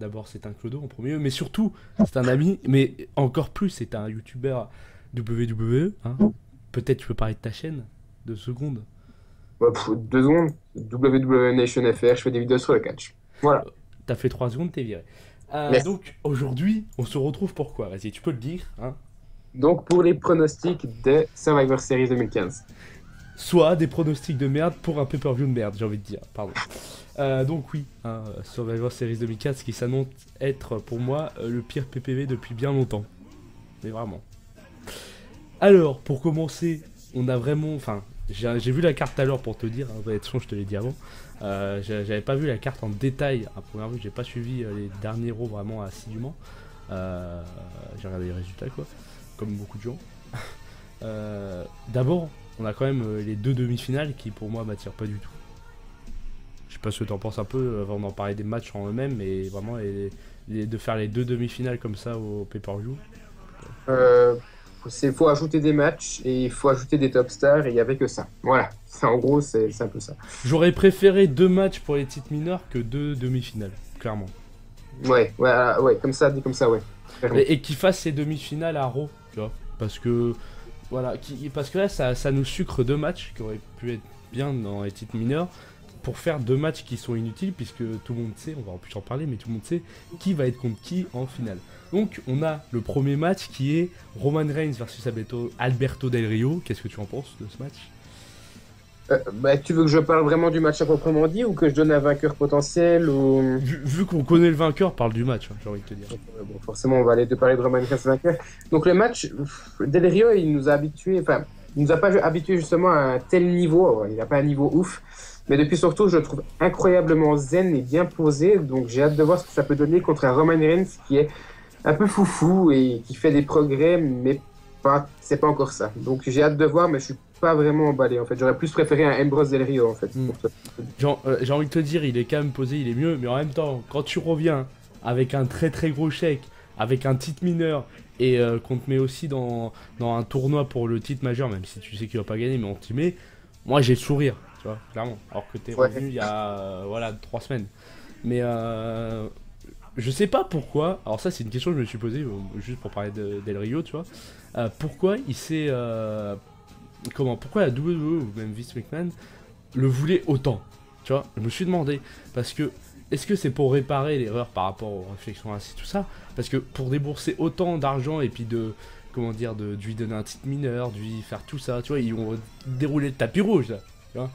d'abord c'est un clodo en premier, mais surtout c'est un ami, mais encore plus c'est un youtubeur WWE. Hein. Peut-être tu peux parler de ta chaîne, 2 secondes. Ouais, 2 secondes. WWE Nation FR, je fais des vidéos sur le catch. Voilà. T'as fait 3 secondes, t'es viré. Merci. Donc aujourd'hui, on se retrouve pourquoi? Vas-y, tu peux le dire. Hein. Donc, pour les pronostics de Survivor Series 2015. Soit des pronostics de merde pour un pay-per-view de merde, j'ai envie de dire. Pardon. Donc oui, hein, Survivor Series 2004, ce qui s'annonce être pour moi le pire PPV depuis bien longtemps. Mais vraiment. Alors, pour commencer, on a vraiment... Enfin, j'ai vu la carte à l'heure pour te dire, hein, de toute façon je te l'ai dit avant. J'avais pas vu la carte en détail à première vue, j'ai pas suivi les derniers rows vraiment assidûment. J'ai regardé les résultats quoi, comme beaucoup de gens. D'abord, on a quand même les deux demi-finales qui pour moi m'attirent pas du tout. Je sais pas ce que t'en penses un peu avant d'en parler des matchs en eux-mêmes, mais vraiment de faire les deux demi-finales comme ça au pay-per-view. Euh, faut ajouter des matchs et il faut ajouter des top stars et il n'y avait que ça. Voilà. En gros, c'est un peu ça. J'aurais préféré 2 matchs pour les titres mineurs que 2 demi-finales, clairement. Ouais, comme ça, dit comme ça, ouais. Clairement. Et qu'ils fassent ces demi-finales à Raw, tu vois. Parce que, voilà, parce que là, ça nous sucre 2 matchs qui auraient pu être bien dans les titres mineurs pour faire 2 matchs qui sont inutiles, puisque tout le monde sait, on va en plus en parler, mais tout le monde sait qui va être contre qui en finale. Donc, on a le premier match qui est Roman Reigns versus Alberto Del Rio. Qu'est-ce que tu en penses de ce match? Bah, tu veux que je parle vraiment du match à proprement dit ou que je donne un vainqueur potentiel ou... Vu qu'on connaît le vainqueur, parle du match, hein, j'ai envie de te dire. Bon, forcément, on va aller de parler de Roman Reigns vainqueur. Donc le match, Del Rio, il nous a habitués, enfin, il nous a pas habitués justement à un tel niveau. Il n'a pas un niveau ouf, mais depuis surtout, je le trouve incroyablement zen et bien posé. Donc j'ai hâte de voir ce que ça peut donner contre un Roman Reigns qui est un peu foufou et qui fait des progrès, mais pas, c'est pas encore ça. Donc j'ai hâte de voir, mais je suis pas vraiment emballé en fait. J'aurais plus préféré un Ambrose Del Rio en fait. Mm. Pour ça. J'ai envie de te dire, il est quand même posé, il est mieux, mais en même temps, quand tu reviens avec un très très gros chèque, avec un titre mineur, et qu'on te met aussi dans un tournoi pour le titre majeur, même si tu sais qu'il va pas gagner, mais on t'y met, moi j'ai le sourire, tu vois, clairement. Alors que t'es Ouais. revenu il y a, voilà, 3 semaines. Mais je sais pas pourquoi, alors ça c'est une question que je me suis posée, juste pour parler Del Rio, tu vois, pourquoi il s'est... pourquoi la WWE ou même Vince McMahon le voulait autant. Tu vois, je me suis demandé. Parce que, est-ce que c'est pour réparer l'erreur par rapport aux réflexions ainsi, tout ça? Parce que pour débourser autant d'argent et puis comment dire, de lui donner un titre mineur, de lui faire tout ça, tu vois, ils ont déroulé le tapis rouge, là. Tu vois.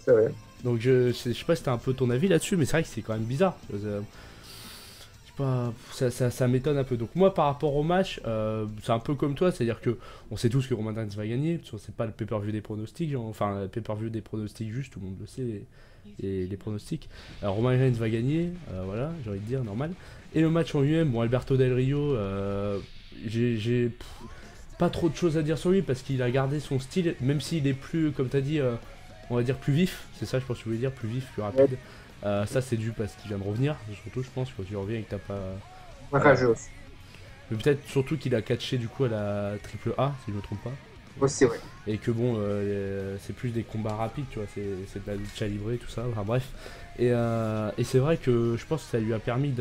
C'est vrai. Donc je sais pas si t'as un peu ton avis là-dessus, mais c'est vrai que c'est quand même bizarre. Je sais pas, ça m'étonne un peu. Donc moi par rapport au match, c'est un peu comme toi, c'est-à-dire que on sait tous que Roman Reigns va gagner, parce que c'est pas le pay-per-view des pronostics, enfin le pay-per-view des pronostics juste, tout le monde le sait, les pronostics. Alors Roman Reigns va gagner, voilà, j'ai envie de dire, normal. Et le match en UM, bon Alberto Del Rio, j'ai pas trop de choses à dire sur lui, parce qu'il a gardé son style, même s'il est plus, comme t'as dit, on va dire plus vif, c'est ça je pense que tu voulais dire, plus vif, plus Ouais. rapide. Ça c'est dû parce qu'il vient de revenir, surtout je pense, quand tu reviens et que t'as pas... Voilà. Rageux aussi. Mais peut-être surtout qu'il a catché du coup à la triple A, si je me trompe pas. Aussi, ouais. Et que bon, c'est plus des combats rapides, tu vois, c'est de la lucha libre, tout ça, enfin bref. Et c'est vrai que je pense que ça lui a permis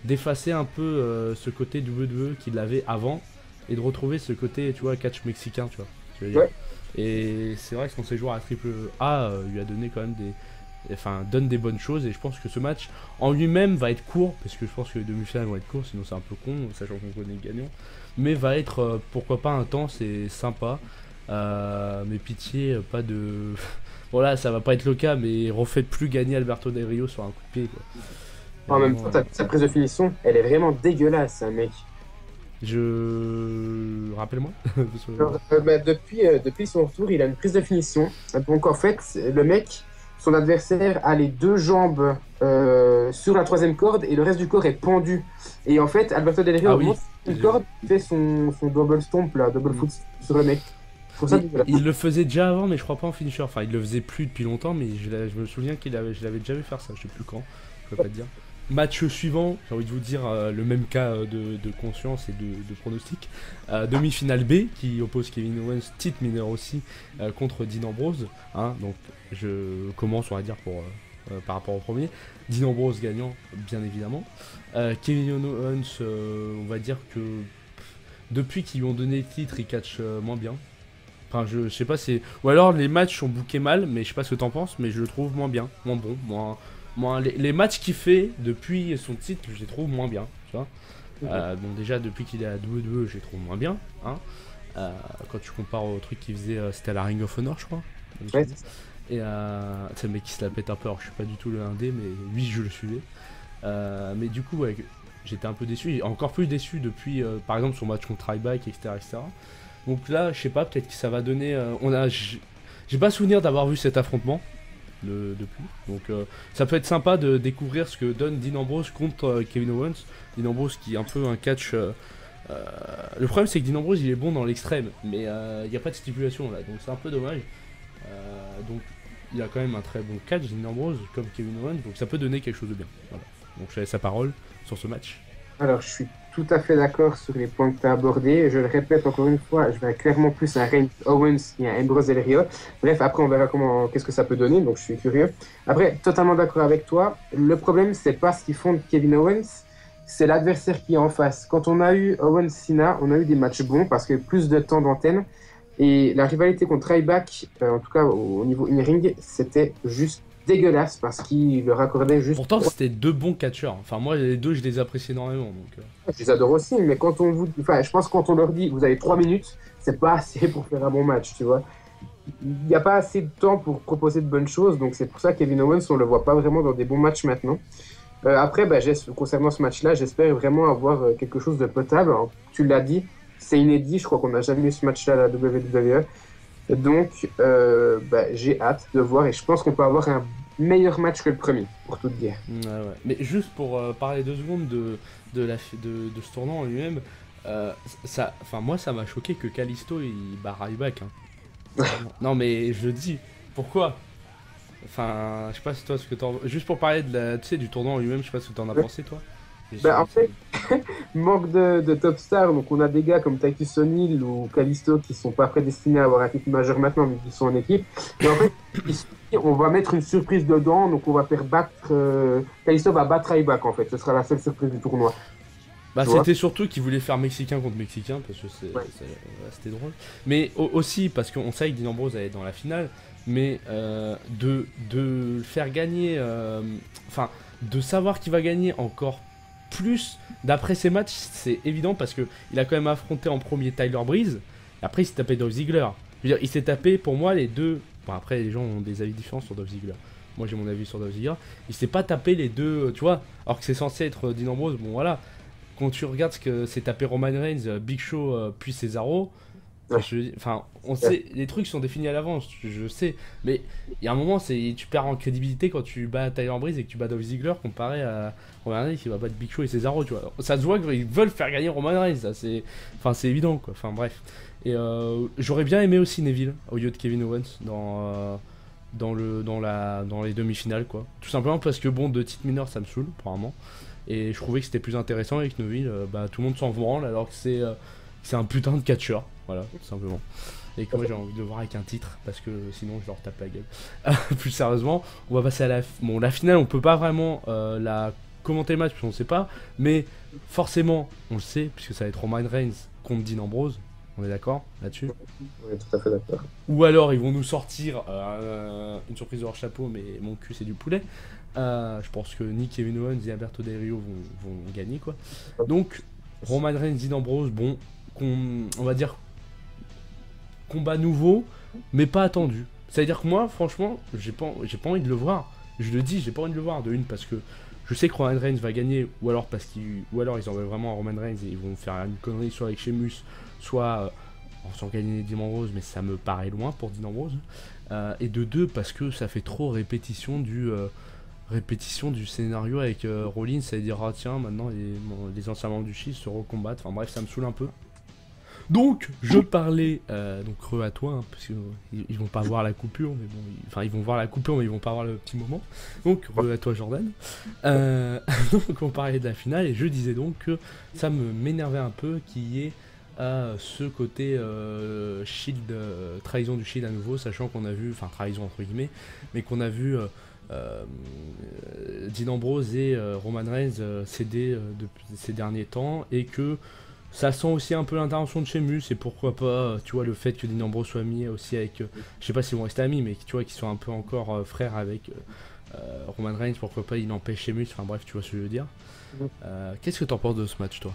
d'effacer un peu ce côté WWE qu'il avait avant et de retrouver ce côté, tu vois, catch mexicain, tu vois. Je veux dire. Ouais. Et c'est vrai que son séjour à la triple A lui a donné quand même donne des bonnes choses, et je pense que ce match en lui-même va être court, parce que je pense que les demi-finales vont être courts, sinon c'est un peu con, sachant qu'on connaît le gagnant, mais va être pourquoi pas intense et sympa. Mais pitié, pas de... Voilà, ça va pas être le cas, mais refaites plus gagner Alberto Del Rio sur un coup de pied, quoi. En même Vraiment, temps, sa prise de finition, elle est vraiment dégueulasse, hein, mec. Rappelle-moi. Parce que- Bah, depuis son retour, il a une prise de finition. Donc en fait, le mec, son adversaire a les deux jambes sur la troisième corde et le reste du corps est pendu. Et en fait, Alberto Del Rio Ah oui. monte une corde, fait son double stomp, là, double Mm. foot sur le mec. Pour ça, Mais il le faisait déjà avant, mais je crois pas en finisher. Enfin, il le faisait plus depuis longtemps, mais je me souviens je l'avais déjà vu faire ça. Je sais plus quand, je peux pas te dire. Match suivant, j'ai envie de vous dire le même cas de conscience et de pronostic. Demi-finale B qui oppose Kevin Owens, titre mineur aussi, contre Dean Ambrose. Hein, donc je commence, on va dire, pour par rapport au premier. Dean Ambrose gagnant, bien évidemment. Kevin Owens, on va dire que depuis qu'ils lui ont donné le titre, il catch moins bien. Enfin, je sais pas, c'est. Ou alors les matchs sont bookés mal, mais je sais pas ce que t'en penses, mais je le trouve moins bien, moins bon, moins. Les matchs qu'il fait depuis son titre, je les trouve moins bien, tu vois. Bon, déjà, depuis qu'il est à WWE, je les trouve moins bien, hein. Quand tu compares au truc qu'il faisait, c'était à la Ring of Honor, je crois. Ouais. Et c'est le mec qui se la pète un peu, alors je suis pas du tout le 1D, mais lui, je le suivais. Mais du coup, ouais, j'étais un peu déçu, encore plus déçu depuis, par exemple, son match contre Ryback, etc., etc. Donc là, je sais pas, peut-être que ça va donner. J'ai pas souvenir d'avoir vu cet affrontement depuis. Donc ça peut être sympa de découvrir ce que donne Dean Ambrose contre Kevin Owens. Dean Ambrose qui est un peu un catch. Le problème, c'est que Dean Ambrose il est bon dans l'extrême, mais il n'y a pas de stipulation là, donc c'est un peu dommage. Donc il a quand même un très bon catch, Dean Ambrose, comme Kevin Owens, donc ça peut donner quelque chose de bien. Voilà. Donc je laisse sa parole sur ce match. Alors, je suis tout à fait d'accord sur les points que tu as abordés. Je le répète encore une fois, je vais clairement plus à Reigns Owens et à Ambrose Del Rio. Bref, après, on verra qu'est-ce que ça peut donner, donc je suis curieux. Après, totalement d'accord avec toi. Le problème, c'est pas ce qu'ils font de Kevin Owens, c'est l'adversaire qui est en face. Quand on a eu Owens-Cena, on a eu des matchs bons parce qu'il y a eu plus de temps d'antenne. Et la rivalité contre Ryback, en tout cas au niveau in-ring, c'était juste dégueulasse parce qu'il leur accordait juste. Pourtant, c'était deux bons catcheurs. Enfin, moi, les deux, je les apprécie énormément. Donc, Je les adore aussi, mais quand on vous. Enfin, je pense que quand on leur dit vous avez 3 minutes, c'est pas assez pour faire un bon match, tu vois. Il n'y a pas assez de temps pour proposer de bonnes choses, donc c'est pour ça que Kevin Owens, on le voit pas vraiment dans des bons matchs maintenant. Après, concernant ce match-là, j'espère vraiment avoir quelque chose de potable. Alors, tu l'as dit, c'est inédit, je crois qu'on n'a jamais eu ce match-là à la WWE. Donc, j'ai hâte de voir et je pense qu'on peut avoir un meilleur match que le premier, pour tout dire. ouais. Mais juste pour parler 2 secondes de ce tournant en lui-même, moi ça m'a choqué que Kalisto il bat Ryback. Hein. Non mais je le dis, pourquoi? Enfin, je sais pas si toi ce que t'en. Juste pour parler du tournant en lui-même, je sais pas ce que t'en as pensé toi. En fait, manque de top stars, donc on a des gars comme Titus O'Neil ou Kalisto qui sont pas prédestinés à avoir un titre majeur maintenant, mais qui sont en équipe. Et en fait, on va mettre une surprise dedans, donc on va faire battre. Kalisto va battre Ryback en fait, ce sera la seule surprise du tournoi. C'était surtout qu'ils voulaient faire Mexicain contre Mexicain, parce que c'était drôle. Mais aussi parce qu'on savait que Dean Ambrose allait être dans la finale, mais de faire gagner. Enfin, de savoir qui va gagner encore plus d'après ces matchs, c'est évident parce que il a quand même affronté en premier Tyler Breeze, et après il s'est tapé Dolph Ziggler. Je veux dire, il s'est tapé pour moi les deux. Bon, après les gens ont des avis différents sur Dolph Ziggler. Moi j'ai mon avis sur Dolph Ziggler. Il s'est pas tapé les deux, tu vois, alors que c'est censé être Dean Ambrose. Bon voilà, quand tu regardes ce que s'est tapé Roman Reigns, Big Show puis Cesaro. Enfin, on sait, les trucs sont définis à l'avance, je sais, mais il y a un moment, tu perds en crédibilité quand tu bats Tyler Breeze et que tu bats Dolph Ziggler comparé à Roman Reigns qui va battre Big Show et Cesaro, tu vois. Ça se voit qu'ils veulent faire gagner Roman Reigns, ça c'est évident quoi. Enfin bref. Et j'aurais bien aimé aussi Neville au lieu de Kevin Owens dans les demi-finales quoi. Tout simplement parce que bon, de titres mineurs ça me saoule apparemment. Et je trouvais que c'était plus intéressant avec Neville, tout le monde s'en branle alors que c'est un putain de catcheur. Voilà, tout simplement. Et que moi j'ai envie de le voir avec un titre, parce que sinon je leur tape la gueule. Plus sérieusement, on va passer à la finale, on peut pas vraiment la commenter le match, parce qu'on sait pas, mais forcément, on le sait, puisque ça va être Roman Reigns contre Dean Ambrose, on est d'accord là-dessus? On est tout à fait d'accord. Ou alors ils vont nous sortir une surprise de leur chapeau, mais mon cul c'est du poulet. Je pense que ni Kevin Owens ni Alberto Del Rio vont gagner, quoi. Donc, Roman Reigns, Dean Ambrose, bon, on va dire combat nouveau, mais pas attendu. C'est-à-dire que moi, franchement, j'ai pas envie de le voir. Je le dis, j'ai pas envie de le voir. De une, parce que je sais que Roman Reigns va gagner, ou alors ils en veulent vraiment à Roman Reigns et ils vont faire une connerie soit avec Sheamus, soit en faisant gagner Dean Ambrose, mais ça me paraît loin pour Dean Ambrose. Et de deux, parce que ça fait trop répétition du scénario avec Rollins, c'est-à-dire ah tiens maintenant les anciens membres du Shield se recombattent. Enfin bref, ça me saoule un peu. Donc, je parlais, donc re à toi, hein, parce qu'ils vont pas voir la coupure, mais bon, ils vont voir la coupure, mais ils vont pas voir le petit moment. Donc, re à toi, Jordan. Donc, on parlait de la finale, et je disais donc que ça m'énervait un peu qu'il y ait ce côté Shield, trahison du Shield à nouveau, sachant qu'on a vu, enfin, trahison entre guillemets, mais qu'on a vu Dean Ambrose et Roman Reigns cédés depuis ces derniers temps, et que ça sent aussi un peu l'intervention de Sheamus, et pourquoi pas, tu vois, le fait que Dean Ambrose soit mis aussi avec, je sais pas s'ils vont rester amis, mais tu vois, qu'ils soient un peu encore frères avec Roman Reigns, pourquoi pas il empêche Sheamus, enfin bref, tu vois ce que je veux dire. Qu'est-ce que t'en penses de ce match, toi?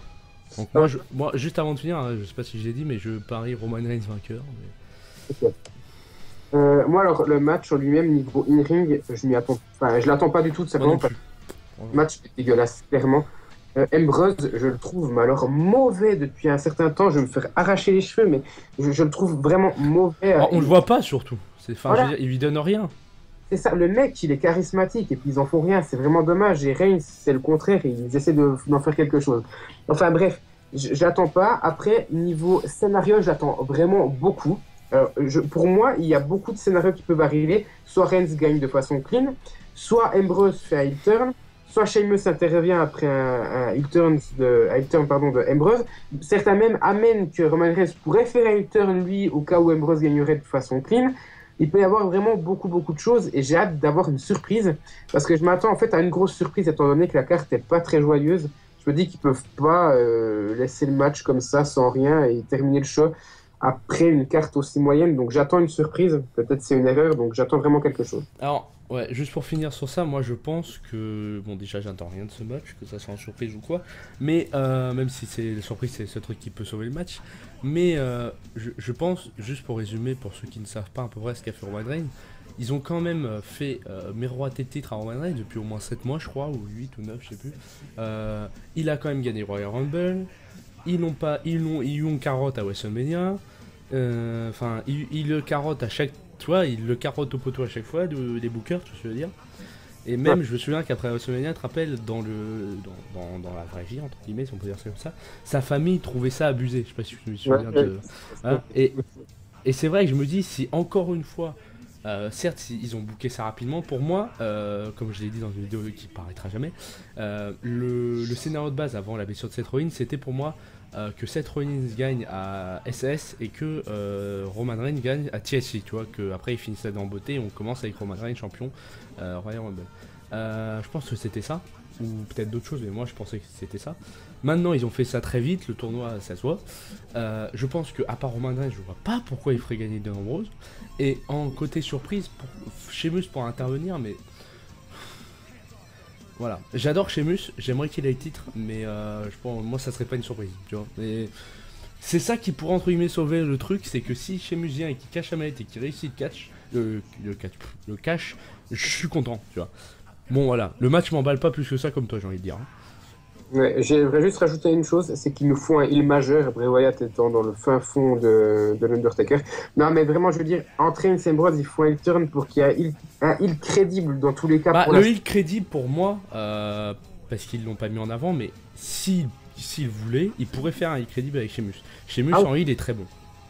Donc moi, juste avant de finir, hein, je sais pas si je l'ai dit, mais je parie Roman Reigns vainqueur. Mais... Ok. Moi, alors, le match en lui-même, niveau in-ring, je l'attends pas du tout, simplement parce que le match est dégueulasse, clairement. Ambrose, je le trouve, mais alors mauvais depuis un certain temps. Je vais me faire arracher les cheveux, mais je le trouve vraiment mauvais. On le voit pas surtout. Voilà. Je veux dire, il lui donne rien. C'est ça, le mec, il est charismatique et puis ils en font rien. C'est vraiment dommage. Et Reigns, c'est le contraire. Ils essaient d'en faire quelque chose. Enfin bref, j'attends pas. Après, niveau scénario, j'attends vraiment beaucoup. Pour moi, il y a beaucoup de scénarios qui peuvent arriver. Soit Reigns gagne de façon clean, soit Ambrose fait un heel turn, soit Sheamus intervient après un heel turn de Ambrose. Certains même amènent que Roman Reigns pourrait faire un heel turn lui au cas où Ambrose gagnerait de façon clean. Il peut y avoir vraiment beaucoup de choses et j'ai hâte d'avoir une surprise parce que je m'attends en fait à une grosse surprise étant donné que la carte n'est pas très joyeuse. Je me dis qu'ils peuvent pas laisser le match comme ça sans rien et terminer le show après une carte aussi moyenne, donc j'attends une surprise, peut-être c'est une erreur, donc j'attends vraiment quelque chose. Alors, ouais, juste pour finir sur ça, moi je pense que, bon déjà j'attends rien de ce match, que ça soit une surprise ou quoi, mais même si c'est la surprise, c'est ce truc qui peut sauver le match, mais je pense, juste pour résumer, pour ceux qui ne savent pas à peu près ce qu'a fait Roman Reigns, ils ont quand même fait miroiter le titre à Roman Reigns depuis au moins 7 mois je crois, ou 8 ou 9 je sais plus. Il a quand même gagné Royal Rumble, ils lui ont carotte à WrestleMania. Enfin, il le carotte à chaque. Tu vois, il le carotte au poteau à chaque fois, des bookers, tu vois ce que je veux dire. Et même, je me souviens qu'après WrestleMania, tu te rappelles, dans la vraie vie, entre guillemets, si on peut dire ça comme ça, sa famille trouvait ça abusé. Je sais pas si tu me souviens de. Hein, et c'est vrai que je me dis, si encore une fois, certes, ils ont booké ça rapidement, pour moi, comme je l'ai dit dans une vidéo qui paraîtra jamais, le scénario de base avant la blessure de Seth Rollins, c'était pour moi. Que Seth Rollins gagne à SS et que Roman Reigns gagne à TLC, tu vois, qu'après ils finissent en beauté et on commence avec Roman Reigns champion Royal Rumble. Je pense que c'était ça, ou peut-être d'autres choses, mais moi je pensais que c'était ça. Maintenant ils ont fait ça très vite, le tournoi ça se voit. Je pense que à part Roman Reigns, je vois pas pourquoi il ferait gagner Dean Ambrose. Et en côté surprise, Sheamus pour intervenir, mais... Voilà, j'adore Sheamus, j'aimerais qu'il ait le titre, mais je pense, moi ça serait pas une surprise, tu vois. Et c'est ça qui pourrait entre guillemets sauver le truc, c'est que si Sheamus vient et qu'il cache la manette et qu'il réussit le cash, je suis content, tu vois. Bon voilà, le match m'emballe pas plus que ça comme toi j'ai envie de dire. Ouais, j'aimerais juste rajouter une chose, c'est qu'il nous faut un heel majeur, Bray Wyatt étant dans le fin fond de l'Undertaker. Non mais vraiment je veux dire, entre Reigns et Ambrose, il faut un heel turn pour qu'il y ait un heel crédible dans tous les cas. Bah, le heel crédible pour moi, parce qu'ils l'ont pas mis en avant, mais s'il voulait, il pourrait faire un heel crédible avec Sheamus. Sheamus en heel est très bon.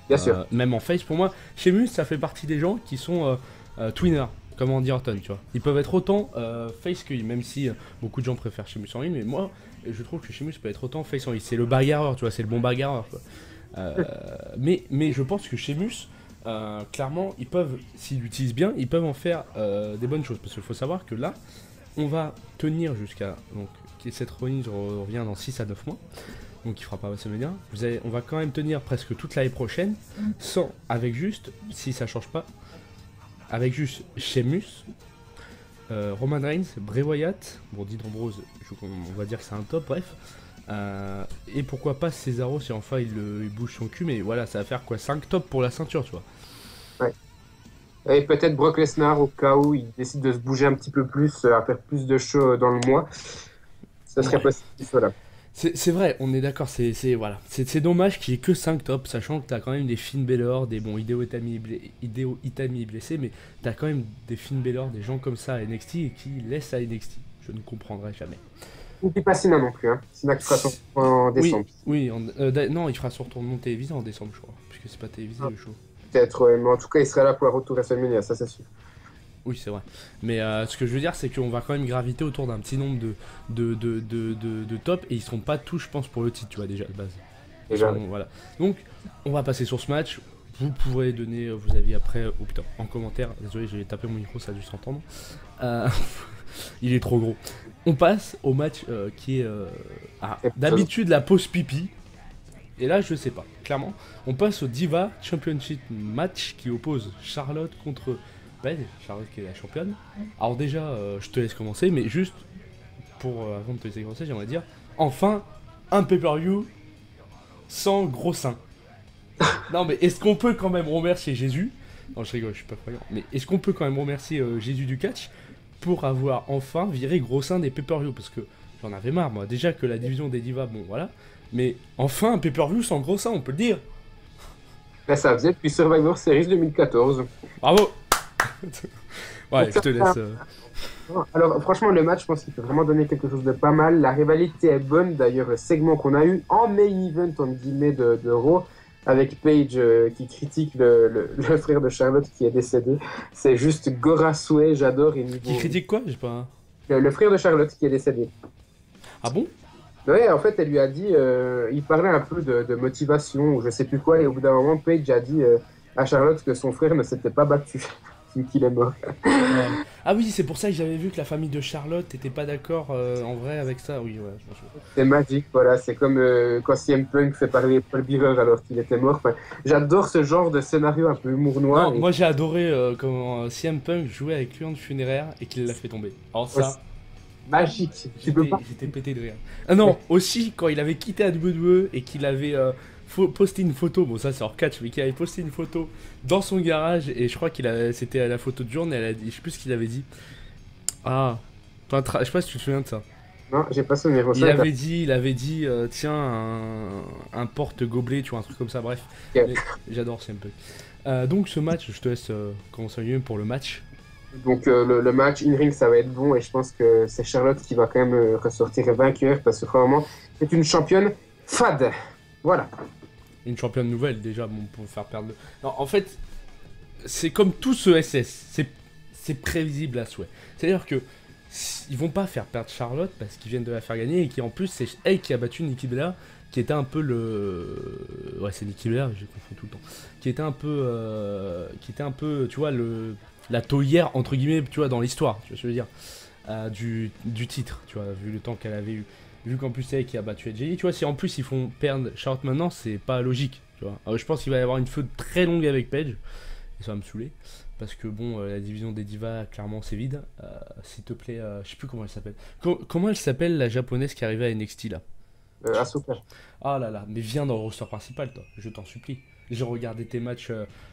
Bien sûr. Même en face, pour moi, Sheamus ça fait partie des gens qui sont twinners. Comme Andy Orton, tu vois. Ils peuvent être autant face que heel, même si beaucoup de gens préfèrent Sheamus en heel, mais moi, je trouve que Sheamus peut être autant face en heel. C'est le bagarreur, tu vois, c'est le bon bagarreur, quoi. Mais je pense que Sheamus, clairement, ils peuvent, s'ils l'utilisent bien, ils peuvent en faire des bonnes choses. Parce qu'il faut savoir que là, on va tenir jusqu'à... Donc, Seth Rollins revient dans 6 à 9 mois. Donc il fera pas WrestleMania. On va quand même tenir presque toute l'année prochaine, avec juste, si ça change pas, avec juste Sheamus, Roman Reigns, Bray Wyatt, bon Dean Ambrose, on va dire que c'est un top, bref. Et pourquoi pas Cesaro si enfin il bouge son cul, mais voilà, ça va faire quoi, 5 tops pour la ceinture, tu vois. Ouais. Et peut-être Brock Lesnar au cas où il décide de se bouger un petit peu plus, à faire plus de shows dans le mois. Ça serait possible, voilà. C'est vrai, on est d'accord, voilà. C'est dommage qu'il n'y ait que 5 tops, sachant que t'as quand même des Finn Balor, des Hideo Itami est blessé, mais t'as quand même des Finn Balor, des gens comme ça à NXT et qui laissent à NXT. Je ne comprendrai jamais. N'oublie pas Cena non plus, hein. Cena qui fera son retour en décembre. Oui, non, il fera son retour non télévisé en décembre, je crois, puisque c'est pas télévisé le show. Peut-être, ouais, mais en tout cas, il sera là pour la retour WrestleMania, ça c'est sûr. Oui, c'est vrai. Mais ce que je veux dire, c'est qu'on va quand même graviter autour d'un petit nombre de tops et ils seront pas tous, je pense, pour le titre, tu vois, déjà de base. Déjà. Voilà. Donc, on va passer sur ce match. vous pourrez donner vos avis après, oh putain, en commentaire. Désolé, j'ai tapé mon micro, ça a dû s'entendre. Il est trop gros. On passe au match qui est d'habitude la pause pipi. Et là, je sais pas, clairement. On passe au Diva Championship match qui oppose Charlotte contre Paige. Charlotte qui est la championne. Alors déjà, je te laisse commencer, mais juste avant de te laisser commencer, j'aimerais dire, enfin, un pay-per-view sans gros seins. Non mais est-ce qu'on peut quand même remercier Jésus? Non, je rigole, je suis pas croyant. Mais est-ce qu'on peut quand même remercier Jésus du catch pour avoir enfin viré gros seins des pay-per-view? Parce que j'en avais marre, moi. Déjà que la division des divas, bon voilà. Mais enfin un pay-per-view sans gros seins, on peut le dire. Ben, ça faisait depuis Survivor Series 2014. Bravo. Ouais, je te laisse. Alors franchement, le match, je pense qu'il peut vraiment donner quelque chose de pas mal. La rivalité est bonne. D'ailleurs, le segment qu'on a eu en main event, entre guillemets, de Raw, avec Paige qui critique le frère de Charlotte qui est décédé. C'est juste Gora Sway, j'adore. Qui critique quoi? J'ai pas... Le frère de Charlotte qui est décédé. Ah bon? Ouais, en fait, elle lui a dit, il parlait un peu de motivation ou je sais plus quoi, et au bout d'un moment, Paige a dit à Charlotte que son frère ne s'était pas battu, vu qu'il est mort. Ouais. Ah oui, c'est pour ça que j'avais vu que la famille de Charlotte n'était pas d'accord en vrai avec ça, oui, ouais. C'est magique, voilà, c'est comme quand CM Punk fait parler Paul Bearer alors qu'il était mort. Enfin, j'adore ce genre de scénario un peu humour noir. Non, moi j'ai adoré quand CM Punk jouait avec l'urne funéraire et qu'il l'a fait tomber. Alors ça... Magique, j'étais pété de rire. Ah non, aussi quand il avait quitté la WWE et qu'il avait posté une photo, bon ça c'est hors catch, mais qu'il avait posté une photo dans son garage et je crois c'était la photo de journée, elle a dit, je sais plus ce qu'il avait dit. Ah, je sais pas si tu te souviens de ça. Non, j'ai pas souvenir. Il avait dit tiens, un porte-gobelet, tu vois, un truc comme ça, bref. Okay. J'adore CM Punk. Donc ce match, je te laisse commencer pour le match. Donc le match in-ring, ça va être bon et je pense que c'est Charlotte qui va quand même ressortir vainqueur parce que vraiment, c'est une championne fade. Voilà. Une championne nouvelle déjà, bon, pour faire perdre... Non, en fait, c'est comme tout ce SS, c'est prévisible à souhait. C'est-à-dire que ils vont pas faire perdre Charlotte parce qu'ils viennent de la faire gagner et qui en plus, c'est elle qui a battu Nikki Bella, qui était un peu le... Ouais, c'est Nikki Bella, je confonds tout le temps. Qui était un peu, tu vois, la taulière entre guillemets, tu vois, dans l'histoire, tu vois ce que je veux dire, du titre, tu vois, vu le temps qu'elle avait eu, vu qu'en plus c'est elle qui a battu AJ, tu vois, si en plus ils font perdre Charlotte maintenant, c'est pas logique, tu vois. Alors, je pense qu'il va y avoir une feud très longue avec Paige, et ça va me saouler, parce que bon, la division des divas, clairement c'est vide. S'il te plaît, je sais plus comment elle s'appelle. Comment elle s'appelle la japonaise qui arrivait à NXT là? Asuka. Ah là là, mais viens dans le roster principal toi, je t'en supplie. J'ai regardé tes matchs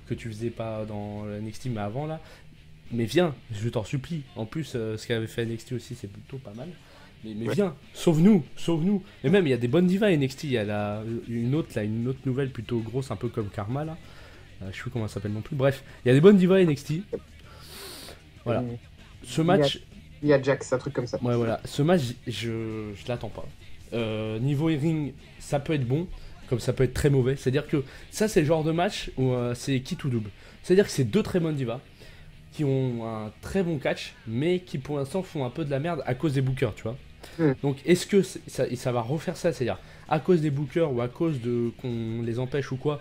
que tu faisais pas dans NXT mais avant là. Mais viens, je t'en supplie. En plus, ce qu'avait fait NXT aussi, c'est plutôt pas mal. Mais ouais. Viens, sauve-nous. Et même, il y a des bonnes divas à NXT. Il y a une autre nouvelle plutôt grosse, un peu comme Karma là. Je sais plus comment elle s'appelle non plus. Bref, il y a des bonnes divas à NXT. Voilà. Ce match... Il y a Jax, un truc comme ça. Ouais, voilà. Ce match, je l'attends pas. Niveau ring, ça peut être bon, comme ça peut être très mauvais. C'est-à-dire que ça, c'est le genre de match où c'est qui tout double. C'est-à-dire que c'est deux très bonnes divas qui ont un très bon catch, mais qui pour l'instant font un peu de la merde à cause des bookers, tu vois. Donc est-ce que ça va refaire ça, c'est-à-dire à cause des bookers ou à cause de qu'on les empêche ou quoi,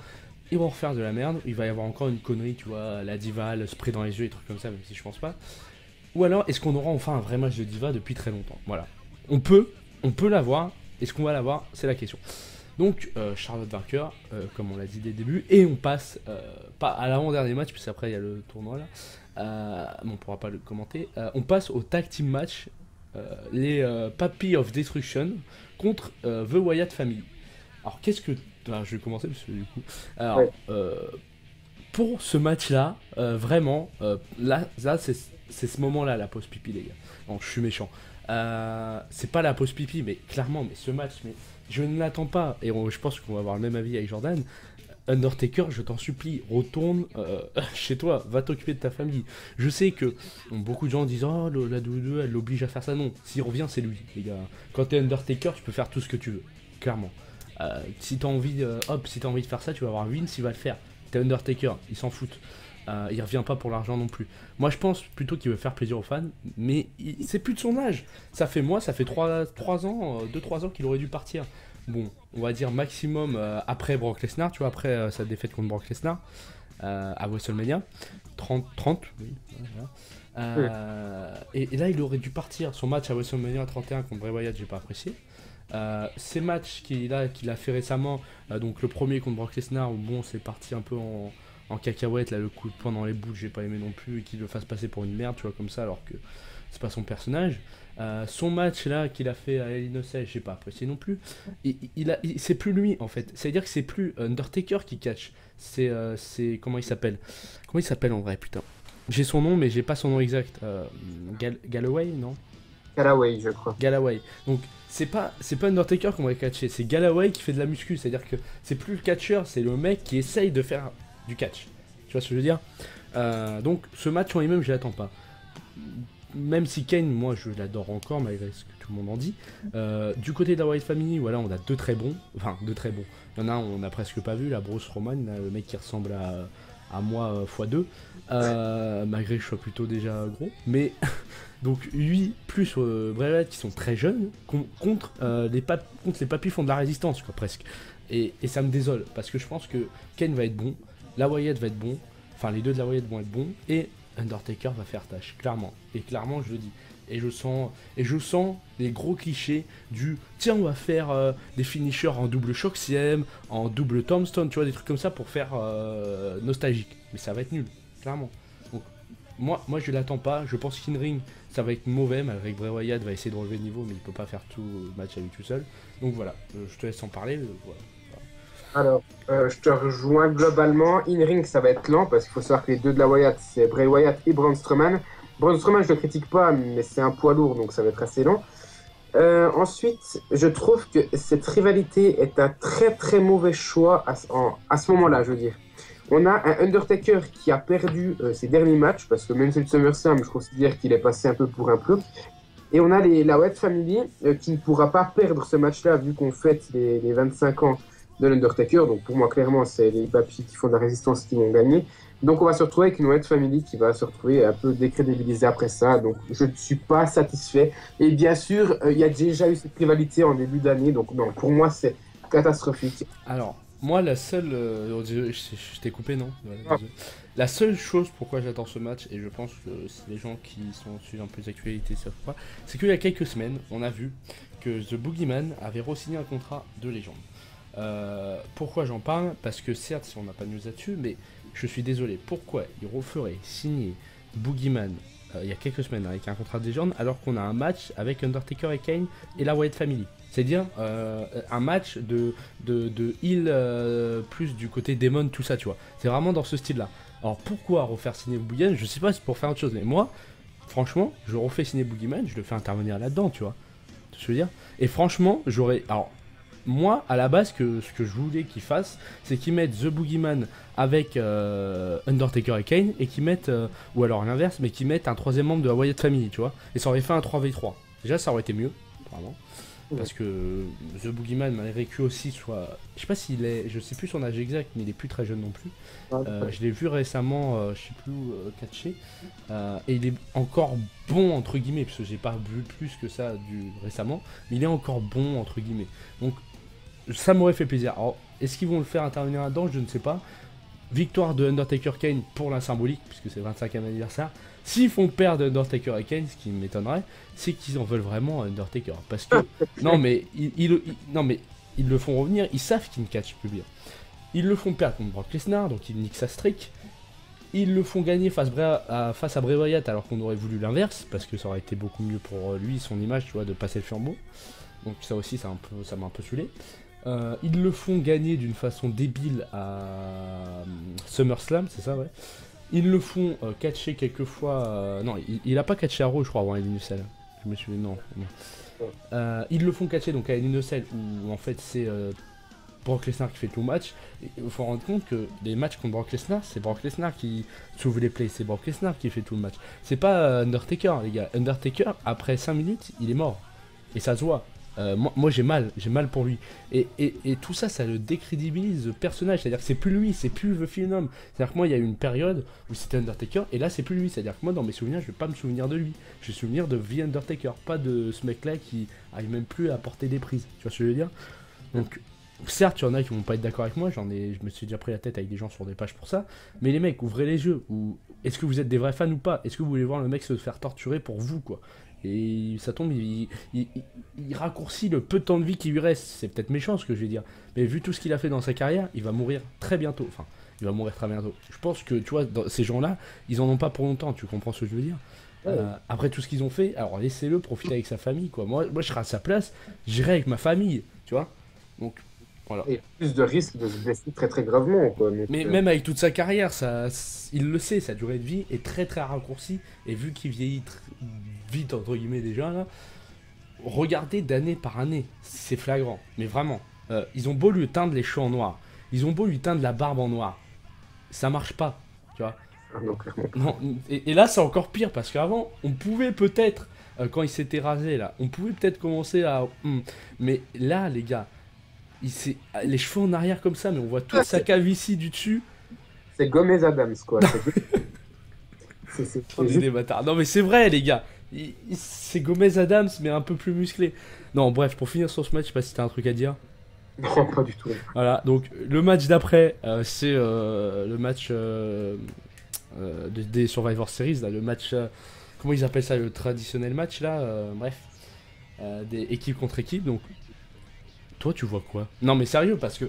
ils vont refaire de la merde, il va y avoir encore une connerie, tu vois, la diva, le spray dans les yeux, des trucs comme ça, même si je pense pas. Ou alors est-ce qu'on aura enfin un vrai match de diva depuis très longtemps? Voilà. On peut l'avoir, est-ce qu'on va l'avoir? C'est la question. Donc Charlotte vainqueur, comme on l'a dit dès le début, et on passe pas à l'avant-dernier match, puisque après il y a le tournoi là. On pourra pas le commenter. On passe au tag team match, les Papi of Destruction contre The Wyatt Family. Alors qu'est-ce que... Alors, je vais commencer parce que du coup... Alors, ouais. Pour ce match là, vraiment, là c'est ce moment là, la pause pipi les gars. Non, je suis méchant. C'est pas la pause pipi, mais clairement, mais ce match, mais je ne l'attends pas, et je pense qu'on va avoir le même avis avec Jordan. Undertaker, je t'en supplie, retourne chez toi, va t'occuper de ta famille. Je sais que beaucoup de gens disent oh la WWE elle l'oblige à faire ça. Non, s'il revient c'est lui les gars. Quand t'es Undertaker tu peux faire tout ce que tu veux, clairement. Si t'as envie de faire ça, tu vas avoir Vince, il va le faire. T'es Undertaker, il s'en fout. Il revient pas pour l'argent non plus. Moi je pense plutôt qu'il veut faire plaisir aux fans, mais c'est plus de son âge. Ça fait 3 ans, 2-3 ans qu'il aurait dû partir. Bon, on va dire maximum après Brock Lesnar, tu vois, après sa défaite contre Brock Lesnar. à WrestleMania 30, oui. Et là, il aurait dû partir. Son match à WrestleMania 31 contre Bray Wyatt, j'ai pas apprécié. Ces matchs qu'il a fait récemment, donc le premier contre Brock Lesnar, où bon, c'est parti un peu en cacahuète, là, le coup de poing dans les bouts, j'ai pas aimé non plus, et qu'il le fasse passer pour une merde, tu vois, comme ça, alors que c'est pas son personnage. Son match là qu'il a fait à Hell in a Cell, j'ai pas apprécié non plus. C'est plus lui en fait. C'est-à-dire que c'est plus Undertaker qui catch. C'est comment il s'appelle? Comment il s'appelle en vrai, putain? J'ai son nom, mais j'ai pas son nom exact. Galloway, non? Callaway, je crois. Galloway. Donc c'est pas Undertaker qu'on va catcher, c'est Galloway qui fait de la muscu. C'est-à-dire que c'est plus le catcheur, c'est le mec qui essaye de faire du catch. Tu vois ce que je veux dire? Donc ce match en lui-même, je l'attends pas. Même si Kane, moi je l'adore encore malgré ce que tout le monde en dit. Du côté de la Wyatt Family, voilà, on a deux très bons. Enfin, deux très bons. Il y en a un, on a presque pas vu, la Bruce Roman, là, le mec qui ressemble à moi x2. Malgré que je sois plutôt déjà gros. Mais donc lui, plus Bray Wyatt qui sont très jeunes, contre les papis font de la résistance, quoi, presque. Et ça me désole, parce que je pense que Kane va être bon, la Wyatt va être bon, enfin les deux de la Wyatt vont être bons, et Undertaker va faire tâche, clairement. Et clairement, je le dis. Et je sens les gros clichés du tiens, on va faire des finishers en double choc CM, en double tombstone, tu vois, des trucs comme ça pour faire nostalgique. Mais ça va être nul, clairement. Donc, moi je l'attends pas. Je pense qu'in-ring, ça va être mauvais. Malgré que Bray Wyatt va essayer de relever le niveau, mais il peut pas faire tout le match à lui tout seul. Donc voilà, je te laisse en parler. Voilà. Alors, je te rejoins globalement. In-ring, ça va être lent parce qu'il faut savoir que les deux de la Wyatt, c'est Bray Wyatt et Braun Strowman. Braun Strowman, je le critique pas, mais c'est un poids lourd, donc ça va être assez long. Ensuite, je trouve que cette rivalité est un très très mauvais choix à ce moment-là, je veux dire. On a un Undertaker qui a perdu ses derniers matchs, parce que même si le SummerSlam, je considère qu'il est passé un peu pour un plouc. Et on a la Wyatt Family qui ne pourra pas perdre ce match-là, vu qu'on fête les 25 ans de l'Undertaker. Donc pour moi, clairement, c'est les papis qui font de la résistance qui vont gagner. Donc on va se retrouver avec une Wyatt Family qui va se retrouver un peu décrédibilisée après ça. Donc je ne suis pas satisfait. Et bien sûr, il y a déjà eu cette rivalité en début d'année. Donc non, pour moi, c'est catastrophique. Alors, moi, la seule... je t'ai coupé, non? Ouais, la seule chose pourquoi j'attends ce match, et je pense que les gens qui sont suivent un peu les actualités savent pas, c'est qu'il y a quelques semaines, on a vu que The Boogeyman avait re-signé un contrat de légende. Pourquoi j'en parle? Parce que certes, on n'a pas de news là-dessus, mais je suis désolé. Pourquoi il referait signer Boogeyman il y a quelques semaines avec un contrat de légende alors qu'on a un match avec Undertaker et Kane et la Wyatt Family? C'est-à-dire un match de heel plus du côté Demon, tout ça, tu vois. C'est vraiment dans ce style-là. Alors pourquoi refaire signer Boogeyman? Je sais pas, c'est pour faire autre chose, mais moi, franchement, je refais signer Boogeyman, je le fais intervenir là-dedans, tu vois. Tu vois ce que je veux dire? Et franchement, j'aurais... Alors, moi, à la base, ce que je voulais qu'ils fassent, c'est qu'ils mettent The Boogeyman avec Undertaker et Kane, et qu'ils mettent, ou alors l'inverse, mais qu'ils mettent un troisième membre de la Wyatt Family, tu vois. Et ça aurait fait un 3v3. Déjà, ça aurait été mieux, vraiment. Parce que The Boogeyman, malgré que aussi soit... Je sais pas s'il est... Je sais plus son âge exact, mais il est plus très jeune non plus. Je l'ai vu récemment, je sais plus où, catché. Et il est encore bon, entre guillemets, parce que j'ai pas vu plus que ça récemment. Mais il est encore bon, entre guillemets. Donc, ça m'aurait fait plaisir. Alors, est-ce qu'ils vont le faire intervenir là-dedans? Je ne sais pas. Victoire de Undertaker Kane pour la symbolique, puisque c'est le 25e anniversaire. S'ils font perdre Undertaker et Kane, ce qui m'étonnerait, c'est qu'ils en veulent vraiment Undertaker. Parce que, non mais ils le font revenir, ils savent qu'ils ne catchent plus bien. Ils le font perdre contre Brock Lesnar, donc ils niquent sa streak. Ils le font gagner face à Bray Wyatt, alors qu'on aurait voulu l'inverse, parce que ça aurait été beaucoup mieux pour lui, son image, tu vois, de passer le flambeau. Donc ça aussi, ça m'a un peu saoulé. Ils le font gagner d'une façon débile à SummerSlam, c'est ça, ouais. Ils le font catcher quelquefois. Non, il a pas catché à Raw, je crois, avant Hell in a Cell. Je me suis. Non. Ils le font catcher donc à Hell in a Cell, où en fait c'est Brock Lesnar qui fait tout le match. Il faut rendre compte que les matchs contre Brock Lesnar, c'est Brock Lesnar qui s'ouvre les plays, c'est Brock Lesnar qui fait tout le match. C'est pas Undertaker, les gars. Undertaker, après 5 minutes, il est mort. Et ça se voit. Moi j'ai mal pour lui. Et tout ça, ça le décrédibilise le personnage. C'est-à-dire que c'est plus lui, c'est plus The Phenom. C'est-à-dire que moi, il y a eu une période où c'était Undertaker, et là, c'est plus lui. C'est-à-dire que moi, dans mes souvenirs, je vais pas me souvenir de lui. Je vais me souvenir de The Undertaker, pas de ce mec-là qui arrive même plus à porter des prises. Tu vois ce que je veux dire? Donc, certes, il y en a qui vont pas être d'accord avec moi, je me suis déjà pris la tête avec des gens sur des pages pour ça, mais les mecs, ouvrez les yeux, ou est-ce que vous êtes des vrais fans ou pas? Est-ce que vous voulez voir le mec se faire torturer pour vous, quoi? Et ça tombe, il raccourcit le peu de temps de vie qui lui reste, c'est peut-être méchant ce que je vais dire, mais vu tout ce qu'il a fait dans sa carrière, il va mourir très bientôt, enfin, il va mourir très bientôt. Je pense que, tu vois, ces gens-là, ils en ont pas pour longtemps, tu comprends ce que je veux dire? Après tout ce qu'ils ont fait, alors laissez-le profiter avec sa famille, quoi. Moi je serais à sa place, j'irais avec ma famille, tu vois? Donc, voilà. Et plus de risques de se blesser très très gravement, quoi. Donc, Mais même avec toute sa carrière, il le sait, sa durée de vie est très très raccourcie. Et vu qu'il vieillit vite, entre guillemets déjà, là, regardez d'année par année, c'est flagrant. Mais vraiment, ils ont beau lui teindre les cheveux en noir, ils ont beau lui teindre la barbe en noir, ça marche pas, tu vois. non, clairement. Non, et là c'est encore pire, parce qu'avant, on pouvait peut-être, quand il s'était rasé là, on pouvait peut-être commencer à... mais là, les gars... les cheveux en arrière comme ça, mais on voit toute sa calvitie du dessus. C'est Gomez Adams, quoi. On est des bâtards. Non, mais c'est vrai, les gars. C'est Gomez Adams, mais un peu plus musclé. Non, bref, pour finir sur ce match, je sais pas si t'as un truc à dire. Non, pas du tout. Voilà, donc le match d'après, c'est le match des Survivor Series, là, le match. Comment ils appellent ça, le traditionnel match, là bref. Des équipes contre équipes, donc. Toi, tu vois quoi? Non, mais sérieux, parce que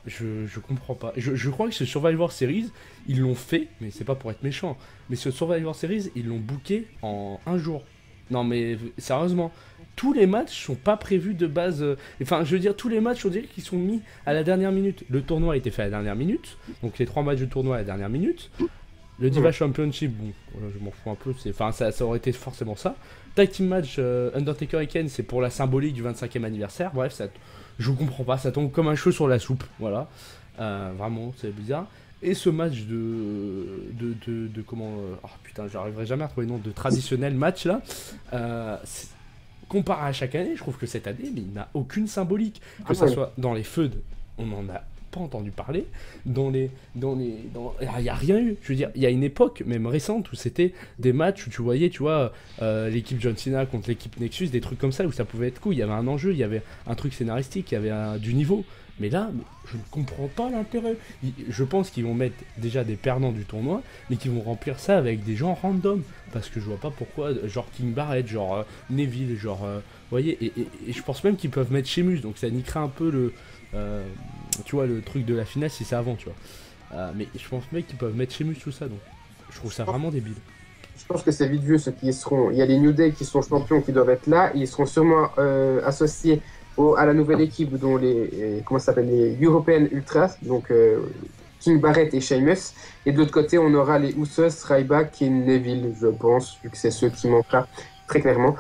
je comprends pas. Je crois que ce Survivor Series, ils l'ont fait, mais c'est pas pour être méchant, mais ce Survivor Series, ils l'ont booké en un jour. Non, mais sérieusement, tous les matchs sont pas prévus de base. Enfin, je veux dire, tous les matchs, on dirait qu'ils sont mis à la dernière minute. Le tournoi a été fait à la dernière minute, donc les 3 matchs de tournoi à la dernière minute. Le Diva Championship, bon, je m'en fous un peu, enfin, ça aurait été forcément ça. Tag Team Match Undertaker et Kane, c'est pour la symbolique du 25e anniversaire. Bref, je comprends pas, ça tombe comme un cheveu sur la soupe, voilà. Vraiment, c'est bizarre. Et ce match de comment... oh putain, j'arriverai jamais à trouver le nom de traditionnel match là. Comparé à chaque année, je trouve que cette année, mais il n'a aucune symbolique. Que ça soit dans les feuds, on en a pas entendu parler. Il y a rien eu. Je veux dire, il y a une époque, même récente, où c'était des matchs où tu voyais, tu vois, l'équipe John Cena contre l'équipe Nexus, des trucs comme ça où ça pouvait être cool. Il y avait un enjeu, il y avait un truc scénaristique, il y avait du niveau. Mais là, je ne comprends pas l'intérêt. Je pense qu'ils vont mettre déjà des perdants du tournoi, mais qu'ils vont remplir ça avec des gens random. Parce que je vois pas pourquoi, genre King Barrett, genre Neville, genre... vous voyez, et je pense même qu'ils peuvent mettre Sheamus, donc ça niquerait un peu le... tu vois, le truc de la finale si c'est avant, tu vois. Mais je pense même qu'ils peuvent mettre Sheamus, tout ça, donc je trouve ça vraiment débile. Je pense que c'est vite vu ceux qui seront... Il y a les New Day qui sont champions qui doivent être là, ils seront sûrement associés à la nouvelle équipe dont comment ça s'appelle, les European Ultras, donc King Barrett et Sheamus. Et de l'autre côté, on aura les Usos, Ryback et Neville, je pense, vu que c'est ceux qui manquent là, très clairement.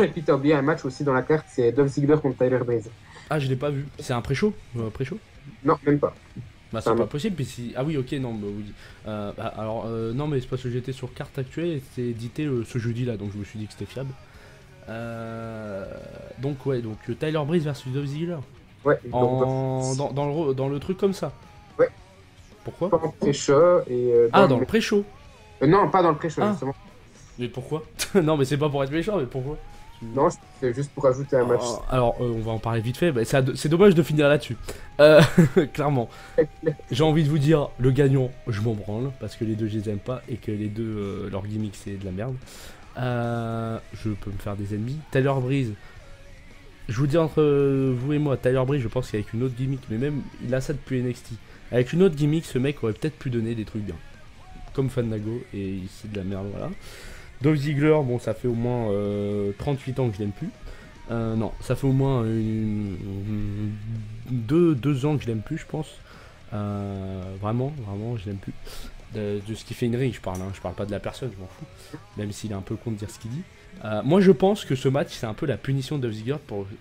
Et puis t'as oublié un match aussi dans la carte, c'est Dolph Ziggler contre Tyler Breeze. Ah, je l'ai pas vu. C'est un pré-show pré-show Non, même pas. Bah, c'est pas possible. Puis si... Ah oui, ok, non, bah, oui. Alors, non, mais c'est parce que j'étais sur carte actuelle et c'était édité ce jeudi là, donc je me suis dit que c'était fiable. Donc, ouais, donc Tyler Breeze versus Dolph Ziggler. Ouais, dans le truc comme ça. Ouais. Pourquoi? Pas en pré-show et. Dans le pré-show. Non, pas dans le pré-show, justement. Mais pourquoi? Non, mais c'est pas pour être méchant, mais pourquoi? Non, c'est juste pour ajouter un match. Alors, on va en parler vite fait. Bah, c'est dommage de finir là-dessus. Clairement. J'ai envie de vous dire, le gagnant, je m'en branle. Parce que les deux, je les aime pas. Et que les deux, leur gimmick, c'est de la merde. Je peux me faire des ennemis. Tyler Breeze. Je vous dis entre vous et moi, Tyler Breeze, je pense qu'avec une autre gimmick, mais même, il a ça depuis NXT. Avec une autre gimmick, ce mec aurait peut-être pu donner des trucs bien. Comme Fandango. Et c'est de la merde, voilà. Dolph Ziggler, bon, ça fait au moins 38 ans que je l'aime plus. Non, ça fait au moins 2 ans que je l'aime plus, je pense. Vraiment, je l'aime plus. De ce qui fait une ring, je parle, hein. Je parle pas de la personne, je m'en fous. Même s'il est un peu con de dire ce qu'il dit. Moi, je pense que ce match, c'est un peu la punition de Dolph Ziggler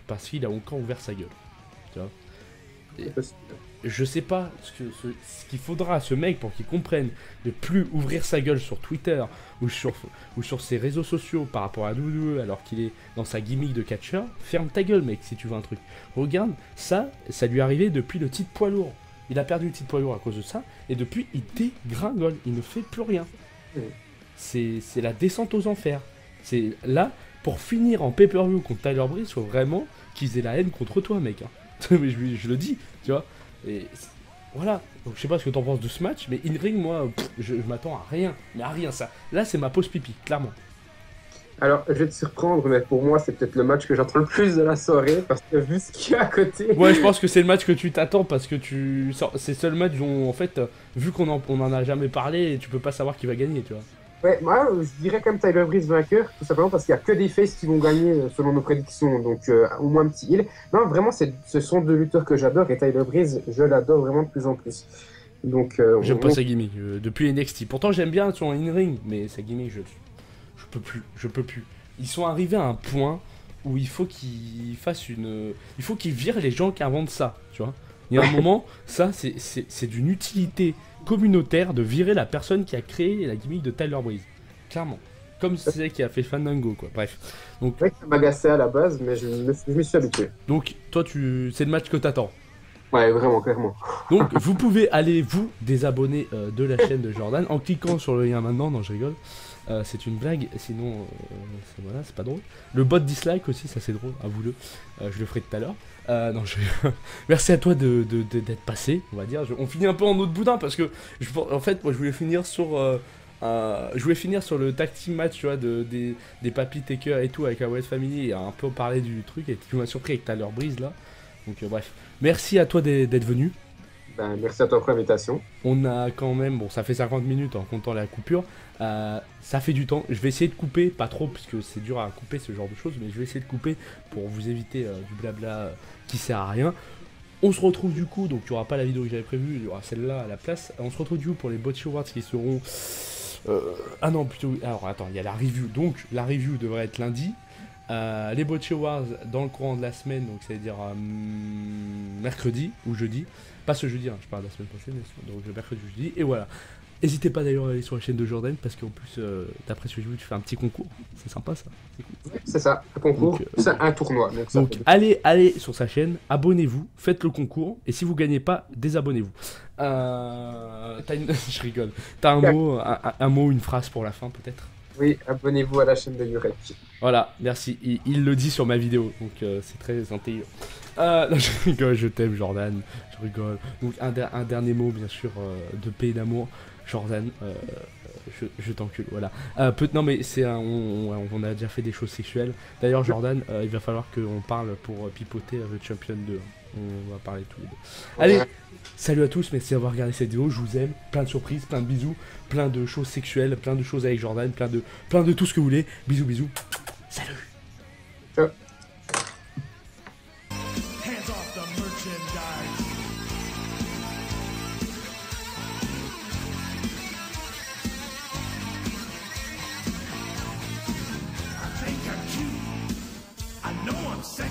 parce qu'il a encore ouvert sa gueule. Tu vois. Je sais pas ce qu'il faudra à ce mec pour qu'il comprenne de plus ouvrir sa gueule sur Twitter ou sur ses réseaux sociaux par rapport à WWE alors qu'il est dans sa gimmick de catcheur. Ferme ta gueule, mec, si tu veux un truc. Regarde, ça lui est arrivé depuis le titre poids lourd. Il a perdu le titre poids lourd à cause de ça et depuis il dégringole, il ne fait plus rien. C'est la descente aux enfers. C'est là, pour finir en pay-per-view contre Tyler Breeze, il faut vraiment qu'ils aient la haine contre toi, mec. Hein. Mais je le dis, tu vois. Et voilà. Donc je sais pas ce que t'en penses de ce match, mais in-ring, moi, je m'attends à rien. Mais à rien, ça. Là, c'est ma pause pipi, clairement. Alors, je vais te surprendre, mais pour moi, c'est peut-être le match que j'attends le plus de la soirée, parce que vu ce qu'il y a à côté... Ouais, je pense que c'est le match que tu t'attends, parce que c'est le seul match dont, en fait, vu qu'on en a jamais parlé, tu peux pas savoir qui va gagner, tu vois. Ouais, moi, je dirais quand même Tyler Breeze vainqueur, tout simplement parce qu'il n'y a que des faces qui vont gagner selon nos prédictions, donc au moins un petit heal. Non, vraiment, ce sont deux lutteurs que j'adore, et Tyler Breeze, je l'adore vraiment de plus en plus. Donc, j'aime pas sa gimmick, depuis NXT. Pourtant, j'aime bien son in-ring, mais sa gimmick, je peux plus. Ils sont arrivés à un point où il faut qu'ils fassent il faut qu'ils virent les gens qui inventent ça, tu vois. Il y a un moment, ça, c'est d'une utilité communautaire de virer la personne qui a créé la gimmick de Tyler Breeze. Clairement. Comme c'est qui a fait Fandango, quoi. Bref. Donc, c'est vrai que ça m'agaçait à la base, mais je me suis habitué. Donc, toi, c'est le match que t'attends. Ouais, vraiment, clairement. Donc, vous pouvez aller vous désabonner de la chaîne de Jordan en cliquant sur le lien maintenant. Non, je rigole. C'est une blague, sinon, voilà, c'est pas drôle. Le bot dislike aussi, ça c'est drôle, avoue-le. Je le ferai tout à l'heure. Non, merci à toi d'être passé, on va dire. On finit un peu en autre boudin parce que, en fait, moi je voulais finir sur le tag team match, tu vois, des Papy Taker et tout avec la West Family et un peu parler du truc. Et tu m'as surpris avec Tyler Breeze là. Donc, bref, merci à toi d'être venu. Ben, merci à toi pour l'invitation. On a quand même, bon, ça fait 50 minutes en comptant la coupure. Ça fait du temps. Je vais essayer de couper, pas trop, puisque c'est dur à couper ce genre de choses, mais je vais essayer de couper pour vous éviter du blabla qui sert à rien. On se retrouve du coup, donc il n'y aura pas la vidéo que j'avais prévue, il y aura celle-là à la place. On se retrouve du coup pour les Botchy Awards qui seront. Ah non, plutôt. Alors attends, il y a la review. Donc la review devrait être lundi. Les Botchy Awards dans le courant de la semaine, donc ça veut dire mercredi ou jeudi. Pas ce jeudi, hein, je parle de la semaine prochaine, donc mercredi ou jeudi. Et voilà. N'hésitez pas d'ailleurs à aller sur la chaîne de Jordan parce qu'en plus, d'après ce que je vu, tu fais un petit concours. C'est sympa ça. C'est cool. Oui, c'est ça, un concours, c'est un tournoi. Donc allez sur sa chaîne, abonnez-vous, faites le concours et si vous gagnez pas, désabonnez-vous. Je rigole. T'as un mot, une phrase pour la fin peut-être? Oui, abonnez-vous à la chaîne de Yurek. Voilà, merci. Il le dit sur ma vidéo, donc c'est très intelligent. Je rigole, je t'aime Jordan, je rigole. Donc un dernier mot bien sûr de paix et d'amour. Jordan, je t'encule, voilà. Non mais on a déjà fait des choses sexuelles. D'ailleurs Jordan, il va falloir qu'on parle pour pipoter The Champion 2. On va parler tous les deux. Allez, salut à tous, merci d'avoir regardé cette vidéo, je vous aime. Plein de surprises, plein de bisous, plein de choses sexuelles, plein de choses avec Jordan, plein de tout ce que vous voulez. Bisous, bisous. Salut. Ciao. I know I'm saying